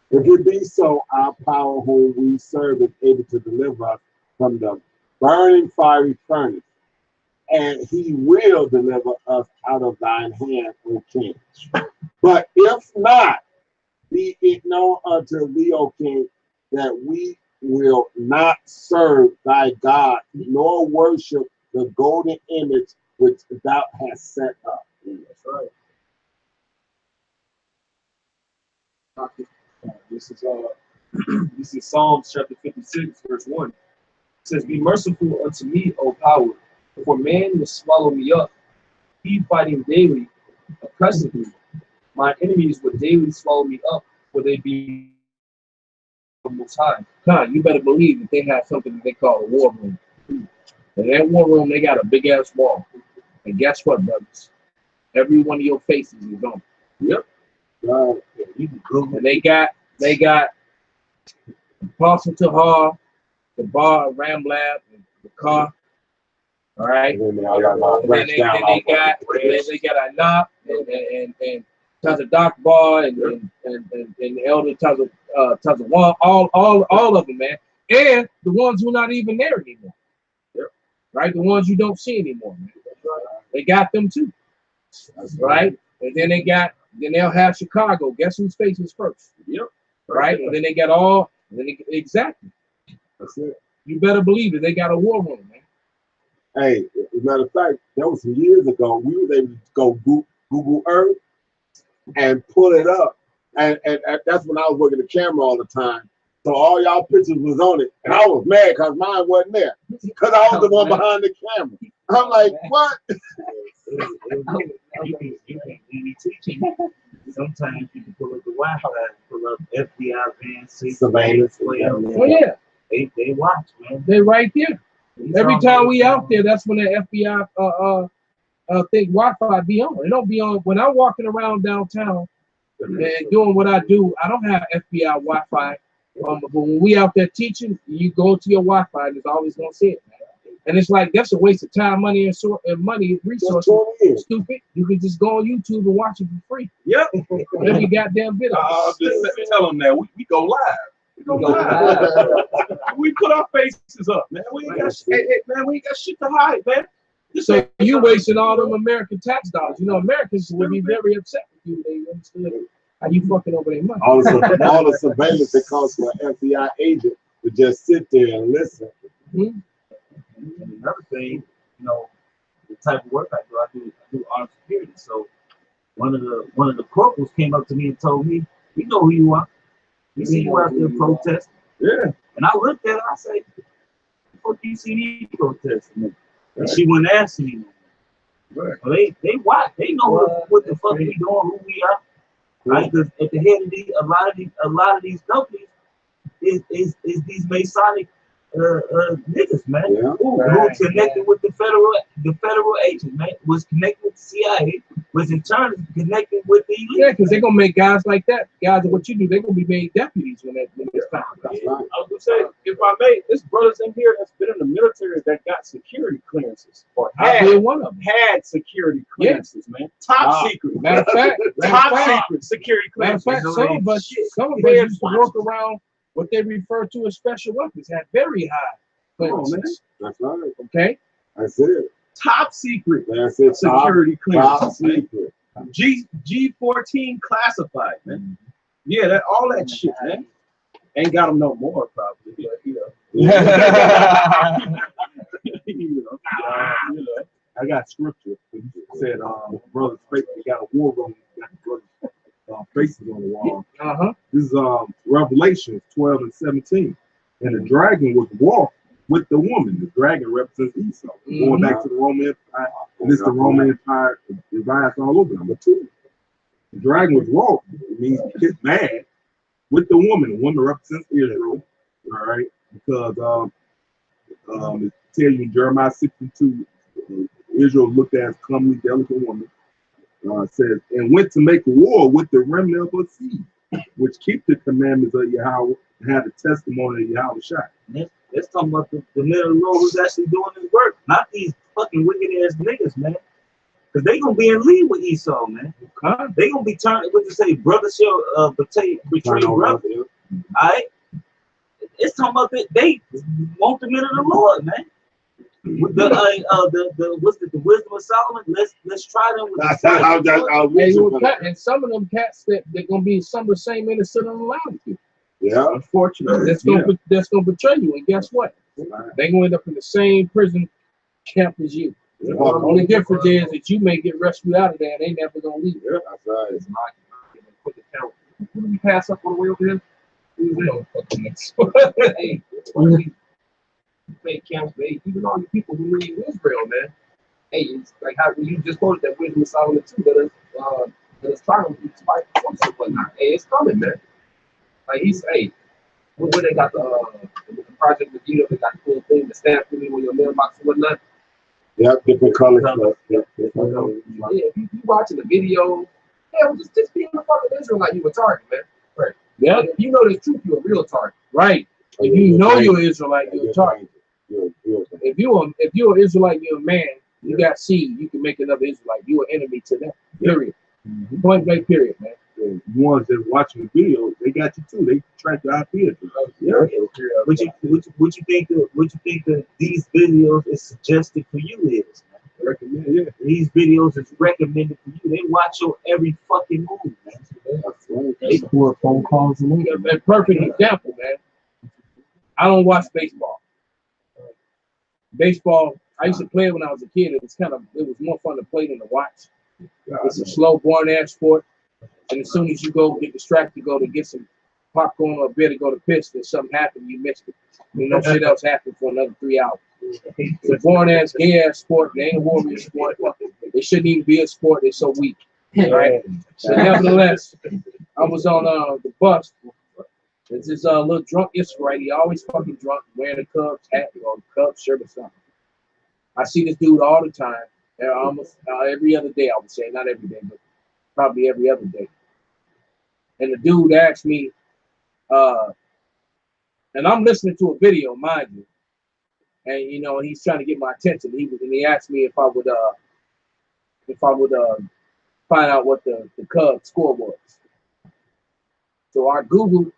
If it be so, our power whom we serve is able to deliver us from the burning fiery furnace, and he will deliver us out of thine hand, O king. But if not, be it known unto thee, O king, that we will not serve thy God, nor worship the golden image which thou hast set up. That's right. This is Psalms chapter 56, verse 1. It says, be merciful unto me, O power, for man will swallow me up. He fighting daily, oppressing me. My enemies will daily swallow me up, for they be most high. God, you better believe that they have something that they call a war room. And in that war room, they got a big ass wall. And guess what, brothers? Every one of your faces is on. Yep. And they got Apostle Tahar, the bar, Ramblab, the car. All right. And then they got Anop and Tazadak Bar and the elder Tazawan, all of them, man. And the ones who are not even there anymore. Right? The ones you don't see anymore, man. They got them too. Right? And then they'll have Chicago. Guess whose face is first? Yep. Right? And then they got exactly. That's it. You better believe it. They got a war room, man. Hey, as a matter of fact, that was some years ago. We were able to go Google Earth and pull it up. And that's when I was working the camera all the time. So all y'all pictures was on it. And I was mad because mine wasn't there. Because I was the one behind the camera. I'm like, what? You can be teaching. Sometimes you can pull up the Wi-Fi, pull up FBI vans, surveillance. Oh yeah. They watch, man. They're right there. Every time we out there, that's when the FBI think Wi-Fi be on. It don't be on when I'm walking around downtown and doing what I do. I don't have FBI Wi-Fi. But when we out there teaching, you go to your Wi-Fi and it's always gonna say it, man. And it's like that's a waste of time, money, and money, resources. Stupid. You can just go on YouTube and watch it for free. Yep. Every goddamn bit of it. Just tell them that we go live. We go live. We put our faces up, man. We ain't got we ain't got shit to hide, man. So you wasting all them American tax dollars. You know, Americans would be very upset with you. They understood how you fucking over their money. All the surveillance that costs for an FBI agent to just sit there and listen. Mm-hmm. And another thing, the type of work I do armed security. So one of the corporals came up to me and told me, "You know who you are. We see you out there protesting." Yeah. And I looked at her. I said, "The fuck you see me protesting?" And she wouldn't answer me. Right. Well, they watch. They know what the fuck we doing, who we are. Right? Because at the head of a lot of these companies is these Masonic niggas, man. Yeah. Who connected with the federal agent, man. Was connected with the CIA. Was in turn connected with the elite. Yeah, because they're gonna make guys like that, guys of what you do, they're gonna be made deputies when it's time. I was gonna say, if I may, there's brothers in here that's been in the military that got security clearances or I did one of them. had security clearances, man. Top secret. Matter of fact, secret security matter of clearances. fact, some of us used to walk around what they refer to as special weapons, had very high clearances. That's right. Okay? That's it. Top secret. That's it. Security Top clearances, man. secret. G14 classified, man. Yeah, that all that shit, man. Ain't got them no more, probably, but you know. I got scripture. It said, brothers faith, they got a war room, got brothers faces on the wall. This is Revelation 12 and 17. And the dragon was walked with the woman. The dragon represents Esau. Going back to the Roman Empire, and this is the Roman Empire divides all over. Number 2. The dragon was walked. It means get mad with the woman. The woman represents Israel. All right, because it tells you in Jeremiah 62, Israel looked at as comely, delicate woman. Says, and went to make war with the remnant of her seed, which keep the commandments of Yahweh and have the testimony of Yahweh Shai. Let's talk about the men of the Lord who's actually doing this work, not these fucking wicked ass niggas, man. Because they gonna be in league with Esau, man. They gonna be turned. What you say, brother shall betray brother. All right. It's talking about they want the men of the Lord, man. With the the wisdom of Solomon. Let's try them with and some of them cats they're gonna be some of the same innocent unallowed you. Yeah, unfortunately, that's gonna betray you. And guess what? They're gonna end up in the same prison camp as you. The only difference is that you may get rescued out of there, and they never gonna leave. Yeah, that's right. It's not quick account. Who did we pass up on the way over here? Hey, fake camps, man. Even all the people who leave Israel, man. Hey, it's like how you just quoted that wisdom of Solomon too. That is trying to fight and whatnot. Hey, it's coming, man. Like he's when they got the project with you, they got the cool thing, the stamp for me with your mailbox and whatnot. Yeah, different colors. Yeah, if you watching the video, yeah, just being a fucking Israelite, you a target, man. Right. Yeah. If you know the truth, you're a real target. Right. If you know you're Israelite, you're a target. If you're an Israelite, you're a man. You got seed. You can make another Israelite. You're an enemy to them. Period. Point blank. Period, man. The ones that watching the video, they got you too. They track the IP. What you think that these videos is suggested for you is? Recommend, These videos is recommended for you. They watch your every fucking move, man. They pour phone calls and a perfect example, man. I don't watch baseball. Baseball, I used to play it when I was a kid. It was more fun to play than to watch. It's a slow, boring ass sport. And as soon as you go get distracted, go to get some popcorn or a beer to go to pitch, then something happened, you missed it. You know, shit else happened for another 3 hours. It's a boring ass, gay ass sport. They ain't a warrior sport. It shouldn't even be a sport. They're so weak. Right? So nevertheless, I was on the bus. There's this little drunk Israelite. He always fucking drunk, wearing a Cubs hat or Cubs shirt or something. I see this dude all the time. Almost every other day, I would say. Not every day, but probably every other day. And the dude asked me, and I'm listening to a video, mind you, and you know, he's trying to get my attention. He asked me if I would find out what the Cubs score was. So I Googled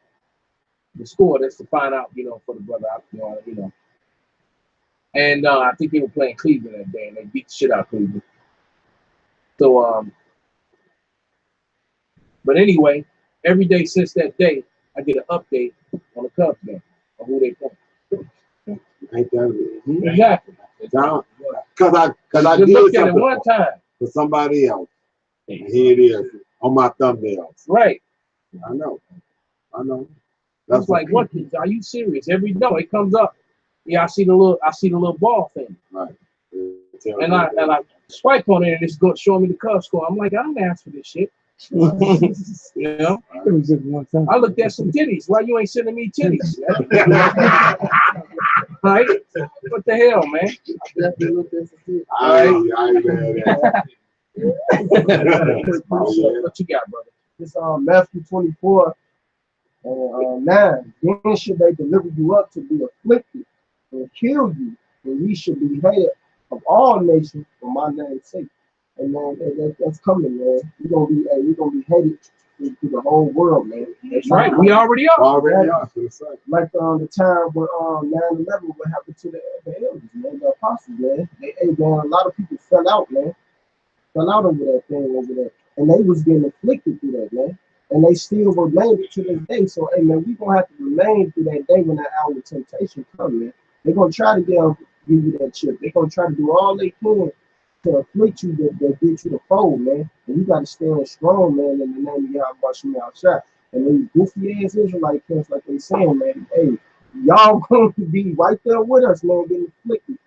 the score. That's to find out, you know, for the brother, you know. And I think they were playing Cleveland that day, and they beat the shit out of Cleveland. So, but anyway, every day since that day, I get an update on the Cubs game, on who they play. Ain't that Exactly. Because I did look at it something one time for somebody else, And here it is on my thumbnails. Right. I know. That's like, what? Are you serious? Every no, it comes up. Yeah, I see the little ball thing. Right. And I swipe on it and it's showing me the Cubs score. I'm like, I didn't ask for this shit. You know? It was just one time. I looked at some titties. Why you ain't sending me titties? Right? What the hell, man? Definitely looked at some shit. I ain't mad at What you got, brother? It's Matthew 24 and 9. Then should they deliver you up to be afflicted and kill you, and ye should be hated of all nations for my name's sake. And man, that's coming, man. We're gonna be hated through the whole world, man. That's right. We already are. Already are. Like the time when 9/11, what happened to the elders, man, the apostles, man. Man, a lot of people fell out, man. Fell out over that thing over there. And they was getting afflicted through that, man. And they still remain to this day. So, hey, man, we gonna have to remain through that day when that hour of temptation comes, man. They're gonna try to give you that chip. They're gonna try to do all they can to afflict you, that get you to fold, man. And you gotta stand strong, man, in the name of Yahweh Shem Shah. And these goofy ass Israelite camps, like they saying, man, hey, y'all gonna be right there with us, man, getting afflicted.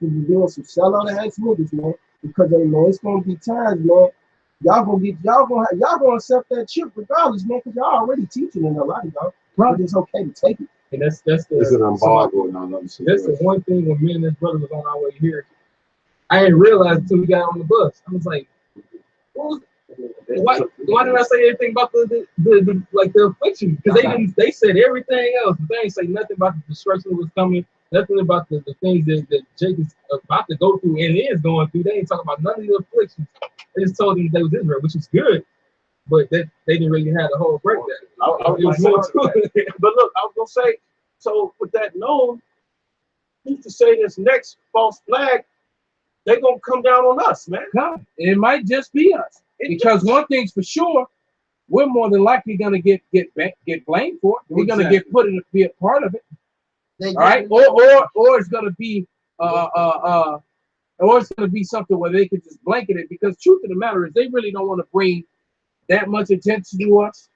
You doing some sellout ass niggas, man. Because hey, man, it's gonna be times, man. Y'all gonna accept that chip regardless, man, because y'all already teaching in a lot of y'all. But it's okay to take it. And that's the It's an embargo and all that shit. That's the one thing when me and this brother was on our way here. I didn't realize until we got on the bus. I was like, why didn't I say anything about the affliction? Because they said everything else, but they ain't say nothing about the destruction that was coming, nothing about the things that Jake is about to go through and is going through. They ain't talking about none of the afflictions. They just told them they was Israel, which is good, but they didn't really have the whole breakdown. But look, I was gonna say, so with that known, who's to say this next false flag, they gonna come down on us, man? God, it might just be us. Because one thing's for sure, we're more than likely gonna get blamed for it. We're gonna get put in to be a part of it. All right, or it's gonna be or it's gonna be something where they can just blanket it. Because truth of the matter is, they really don't want to bring that much attention to us.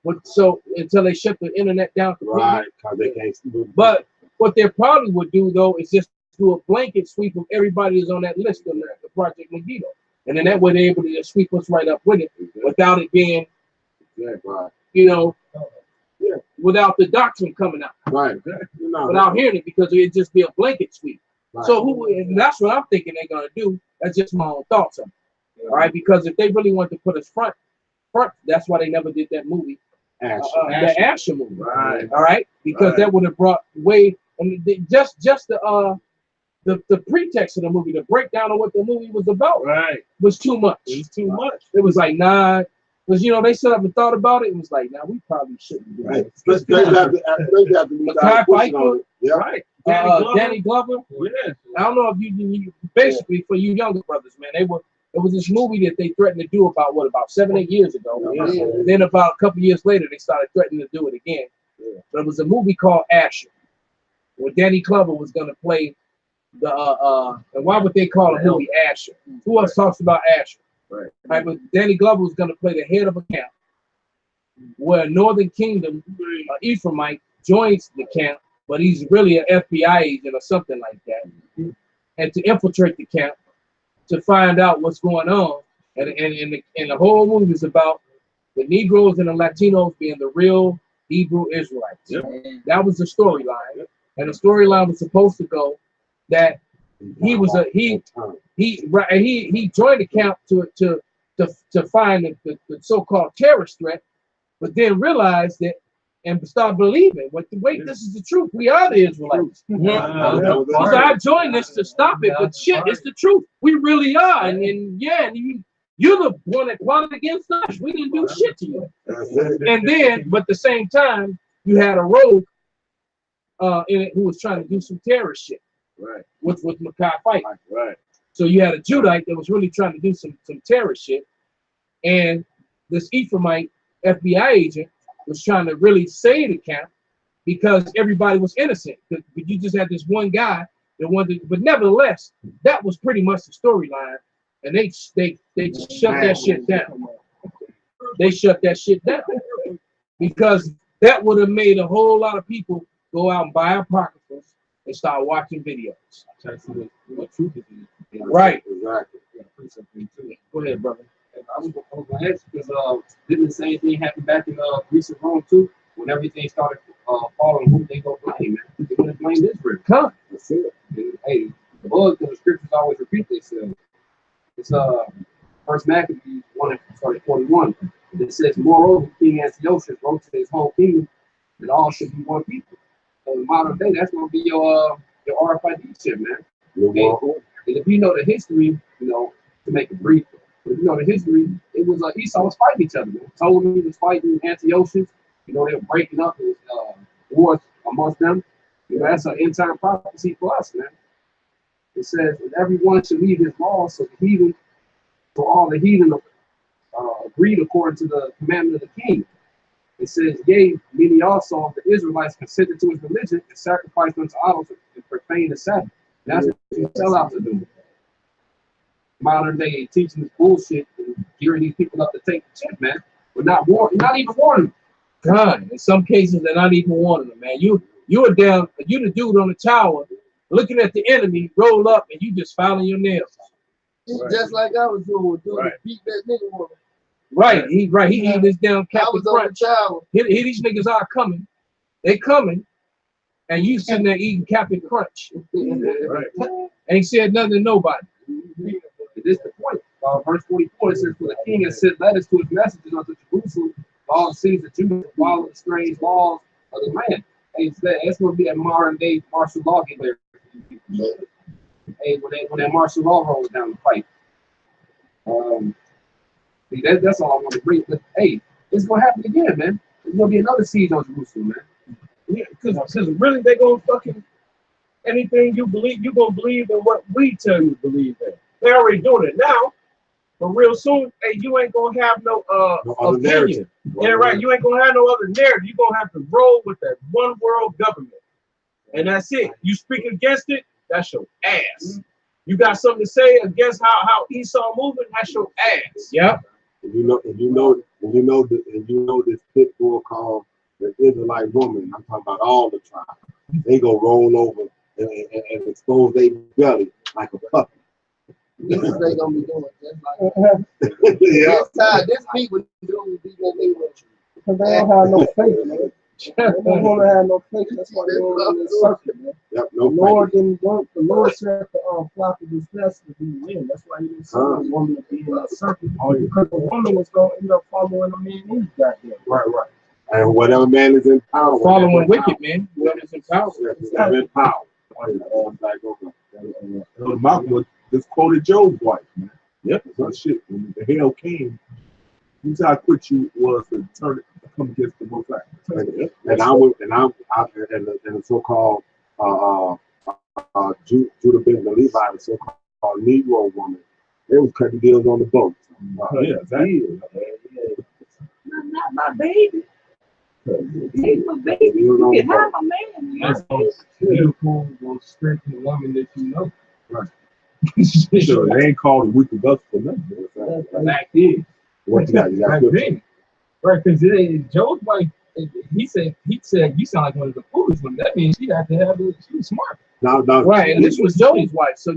But so until they shut the internet down completely. Right, because they can't. But what they probably would do though is just do a blanket sweep of everybody who's on that list of the Project Megiddo. And then that way they're able to just sweep us right up with it without it being, you know, without the doctrine coming out. Right. Without hearing it, because it'd just be a blanket sweep. Right. So and that's what I'm thinking they're gonna do. That's just my own thoughts on it. All right, because if they really want to put us front, that's why they never did that movie. The Asher movie. Right. All right, because that would have brought way just the pretext of the movie, the breakdown of what the movie was about, was too much. It was too much. It was like, nah, because they set up and thought about it. It was like, nah, we probably shouldn't do it. Right. Danny Glover. Yeah. I don't know if you basically for you younger brothers, man, it was this movie that they threatened to do about 7-8 years ago. Yeah. Then about a couple years later, they started threatening to do it again. Yeah. But it was a movie called Asher, where Danny Glover was going to play and why would they call a movie Asher? Who else talks about Asher? Right. But Danny Glover was going to play the head of a camp where Northern Kingdom Ephraimite joins the camp, but he's really an FBI agent or something like that, and to infiltrate the camp to find out what's going on. And the whole movie is about the Negroes and the Latinos being the real Hebrew Israelites. Yep. That was the storyline, and the storyline was supposed to go that he joined the camp to find the so-called terrorist threat, but then realized that and start believing. Wait, this is the truth. We are the Israelites. So I joined this to stop it, but shit, it's the truth. We really are, and you're the one that plotted against us. We didn't do shit to you. And then, but at the same time, you had a rogue in it who was trying to do some terrorist shit. Right. With Mackay Fight. Right. So you had a Judite that was really trying to do some terrorist shit, and this Ephraimite FBI agent was trying to really save the camp because everybody was innocent. But you just had this one guy that wanted, but nevertheless, that was pretty much the storyline and they shut that shit down. They shut that shit down because that would have made a whole lot of people go out and buy apocryphals and start watching videos. What truth is it? Right. Exactly. Go ahead, brother. I was going to ask because didn't the same thing happen back in recent Rome too? When everything started falling, who they go blame, man? They want to blame Israel. Come. That's it. And, hey, the scriptures always repeat themselves. It's First Maccabees 1:41. It says, moreover, King Antiochus wrote to his whole kingdom that all should be one people. So in modern day, that's going to be your RFID chip, man. And if you know the history, to make it brief, if you know the history, it was Esau was fighting each other. Man. Ptolemy was fighting Antiochus. They were breaking up. It was wars amongst them. That's an end time prophecy for us, man. It says, and everyone should leave his laws, so all the heathen agreed according to the commandment of the king. It says, yea, many also of the Israelites consented to his religion and sacrificed unto idols and profaned the Sabbath. That's what you sell out to do. Modern day teaching this bullshit and gearing these people up to take the chip, man. But not even warning them. God, in some cases they're not even warning them, man. You the dude on the tower looking at the enemy, roll up, and you just filing your nails. It's just like I was doing, beat that nigga woman. Right, he eating this damn Captain Crunch. Here these niggas are coming. They coming, and you sitting there eating Captain Crunch. Right. Ain't said nothing to nobody. This is the point. Verse 44, it says, for the king has sent letters to his messengers unto Jerusalem, for all the cities of Judah to follow the strange laws of the land. Hey, that's going to be a modern day martial law get there. Hey, when that martial law rolls down the pipe. See, that's all I want to bring. But hey, it's going to happen again, man. There's going to be another siege on Jerusalem, man. Yeah, because really they gonna fucking anything you believe, you gonna believe in what we tell you to believe in. They're already doing it now, but real soon, hey, you ain't gonna have no opinion. Yeah, right. You ain't gonna have no other narrative. You gonna have to roll with that one world government, and that's it. You speak against it, that's your ass. You got something to say against how Esau moving, that's your ass. Yep. And you know this pit bull called the Israelite woman. I'm talking about all the tribes. They go roll over and expose their belly like a puppy. This is what they gonna be doing. Just like this people do be what they want to. Because they don't have no faith, man. They don't want to have no faith. That's why they're on this circuit, man. Yep, the Lord didn't want the Lord said the flock of his best to be win. That's why he didn't send the woman to be in that circuit. Because the woman was going to end up following the man in goddamn. Right. And whatever man is in power. Following wicked, man. Whoever's in power. They're in power. Malcolm just quoted Job's wife, man. Yep. That shit. When the hell came, you see how quick you was to turn it, to come against the Most High. And the so-called Judah Ben Levi, the so-called Negro woman, they was cutting deals on the boat. Not my baby. Take my baby. You can have my man. That's beautiful, will strengthen the woman that you know. Right. Sure, they ain't called a wicked us for nothing. Back then. What you got? Back then. Right, because Joe's wife, he said you sound like one of the foolish ones. That means she had to have it. She was smart. No, right, and this was Joey's wife. So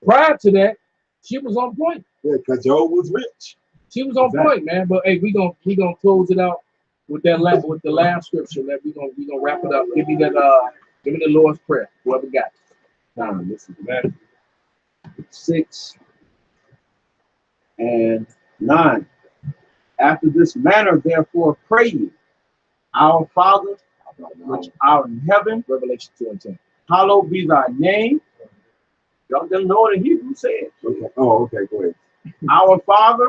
prior to that, she was on point. Yeah, because Joe was rich. She was on point, man. But hey, we gonna close it out with the last scripture. That we gonna wrap it up. Give me the Lord's Prayer. Whoever got it. Now, this is Matthew 6 and 9. After this manner, therefore, pray ye, our Father, which art in heaven, Revelation 2:10. Hallowed be thy name. Y'all don't know what in Hebrew said. Okay. Oh, okay, go ahead. Our Father,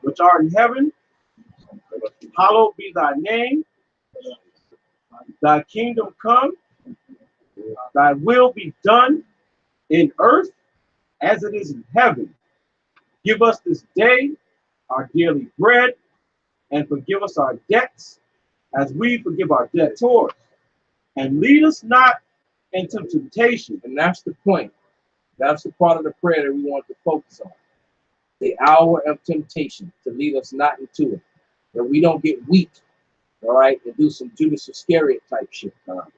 which art in heaven, hallowed be thy name. Thy kingdom come, thy will be done in earth as it is in heaven. Give us this day our daily bread, and forgive us our debts as we forgive our debtors. And lead us not into temptation. And that's the point. That's the part of the prayer that we want to focus on. the hour of temptation, to lead us not into it. That we don't get weak, all right, and do some Judas Iscariot type shit.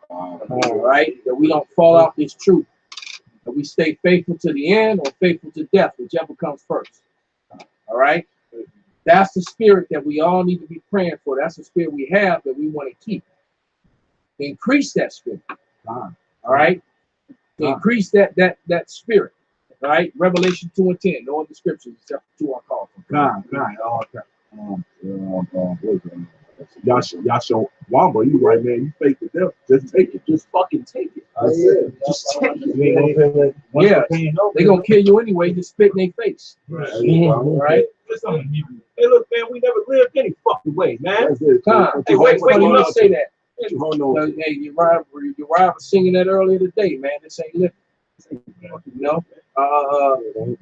All right, that we don't fall out this truth. That we stay faithful to the end or faithful to death, whichever comes first. All right, that's the spirit that we all need to be praying for. That's the spirit we have that we want to keep. Increase that spirit. All right, increase that spirit. All right, Revelation 2 and 10. No other scriptures except the two I called for. Yasha Wamba, you right, man. You fake the devil. Just take it. Just fucking take it. Just take it. Yeah, they're gonna kill you anyway. Just spit in their face. All right. Hey, look, man, we never lived any fucking way, man. Hey, wait, you must say that. Hey, Hey, your rival was singing that earlier today, man. This ain't living. You know,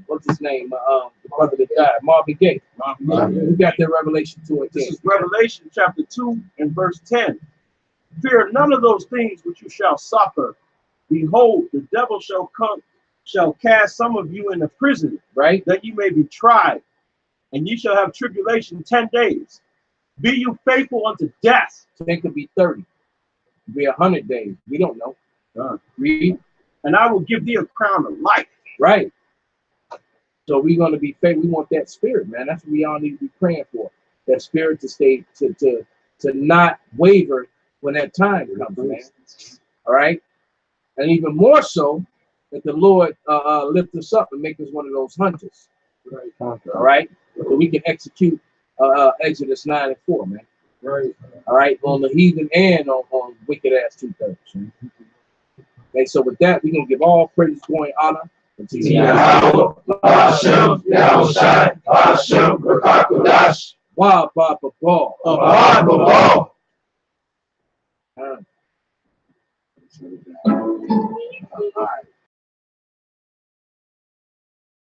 what's his name? The brother that died, Marvin Gaye. We got that Revelation 2 and 10. This is Revelation chapter 2 and verse 10. Fear none of those things which you shall suffer. Behold, the devil shall cast some of you into prison, right? That you may be tried, and you shall have tribulation 10 days. Be you faithful unto death. It could be 30. It could be 100 days. We don't know. Read. And I will give thee a crown of life. Right. So we're going to be faithful. We want that spirit, man. That's what we all need to be praying for. That spirit to stay, to not waver when that time comes, man. All right. And even more so, that the Lord lift us up and make us one of those hunters. Right. All right. So we can execute Exodus 9 and 4, man. Right. All right. On the heathen and on wicked ass 2/3. Okay, so with that, we're going to give all praise, glory, and honor to Yahweh, Hashem, Yahushai, Hashem, Rakakodash, Wa Baba Ball. All right.